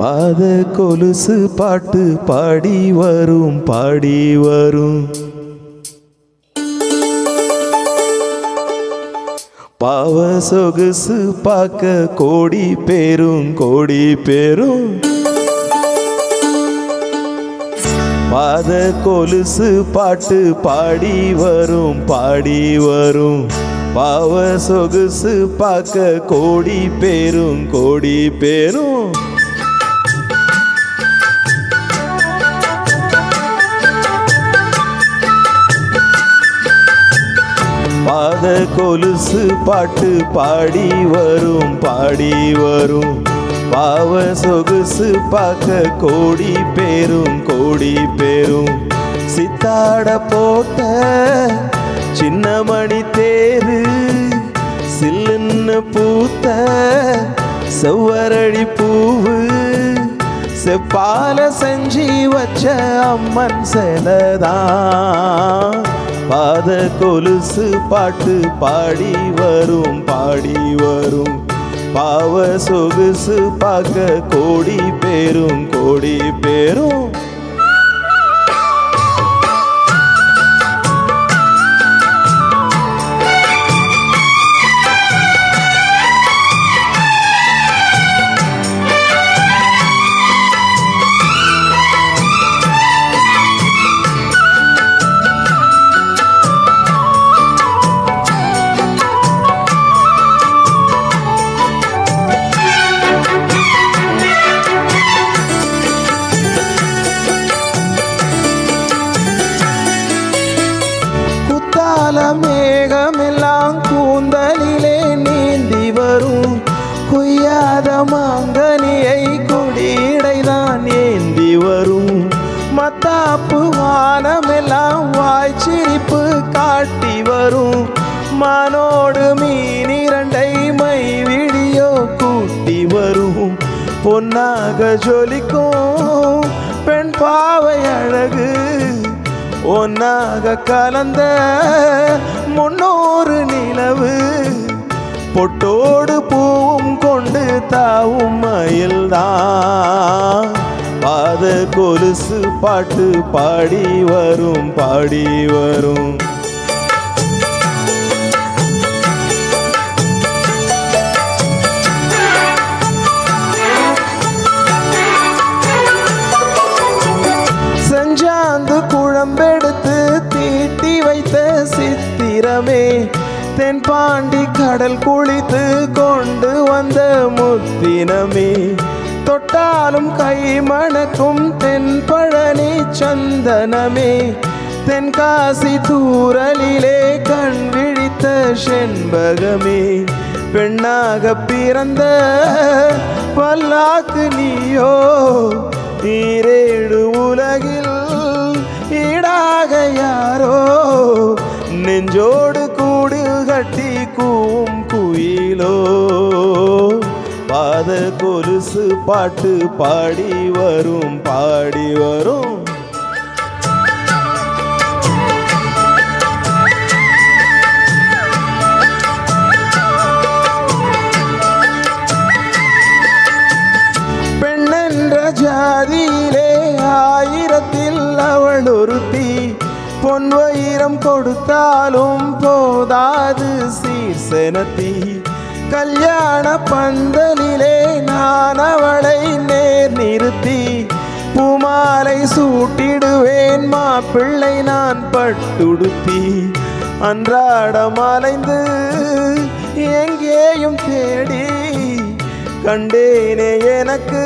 பாத கொலுசு பாட்டு பாடி வரும் பாடி வரும். பாவ சொகுசு பார்க்க கோடி பேரும் கோடி பேரும். பாத கொலுசு பாட்டு பாடி வரும் பாடி வரும். பாவ சொகுசு பார்க்க கோடி பேரும் கோடி பேரும். பாத கொலுசு பாட்டு பாடி வரும் பாடி வரும். பாவ சொகுசு பார்க்க கோடி பேரும் கோடி பேரும். சித்தாட போட்ட சின்ன மணி தேரு சில்லுன்னு பூத்த செவ்வரளி பூவு செப்பால செஞ்சி வச்ச அம்மன் செலதான். பாத கொலுசு பாட்டு பாடி வரும் பாடி வரும். பாவ சொகுசு பார்க்க கோடி பேரும் கோடி பேரும். மேகமெல்லாம் கூந்தலிலே நீந்தி வரும். கொய்யாத மாங்கனியை கொடியடைதான் ஏந்தி வரும். மத்தாப்பு வானமெல்லாம் வாய்ச்சிரிப்பு காட்டி வரும். மானோடு மீன் இரண்டை மை விடியோ கூட்டி வரும். பொன்னாக ஜொலிக்கும் பெண் பாவை அழகு ஒன்னாக கலந்த முன்னோரு நிலவு. பொட்டோடு பூவும் கொண்டு தாவும் மயில்தான். பாத கொலுசு பாட்டு பாடி வரும் பாடி வரும். செஞ்சாந்து குழம்பெடுத்து தீட்டி வைத்த சித்திரமே தென்பாண்டி கடல் குளித்து கொண்டு வந்த முத்தினமே. தொட்டாலும் கை மணக்கும் தென்பழனி சந்தனமே. தென்காசி தூரலிலே கண் விழித்த செண்பகமே. பெண்ணாக பிறந்த பல்லாக்கு நீயோ ஈரேழு உலகில் ஈடாக யாரோ. நெஞ்சோடு கூடு கட்டி கூவும் குயிலோ. பாத கொலுசு பாட்டு பாடி வரும் பாடி வரும். பெண்ணென்ற ஜாதியிலே ஆயிரத்தில் அவள் ஒருத்தி. பொன் வைரம் கொடுத்தாலும் போதாது சீர்செனத்தி. கல்யாண பந்தலிலே நான் அவளை நேர் நிறுத்தி. பூமாலை சூட்டிடுவேன் மாப்பிள்ளை நான் பட்டுடுத்தி. அன்றாடம் அலைந்து எங்கேயும் தேடி கண்டேனே எனக்கு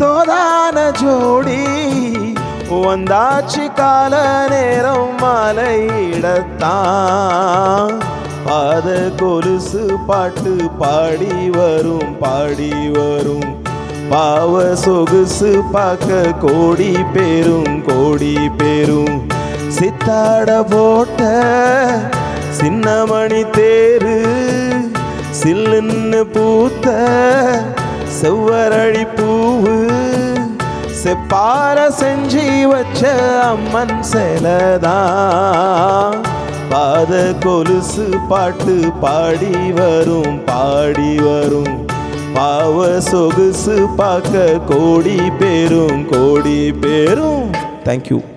தோதான ஜோடி. வந்தாச்சு கால நேரம் மாலையிடத்தான். பாத கொலுசு பாட்டு பாடி வரும் பாடி வரும். பாவ சொகுசு பார்க்க கோடி பேரும் கோடி பேரும். சித்தாட போட்ட சின்னமணி தேரு சில்லுன்னு பூத்த செவ்வரளி பூவு செப்பார செஞ்சி வச்ச அம்மன் செலதான். பாத கொலுசு பாட்டு பாடி வரும் பாடி வரும். பாவ சொகுசு பார்க்க கோடி பேரும் கோடி பேரும். தேங்க்யூ.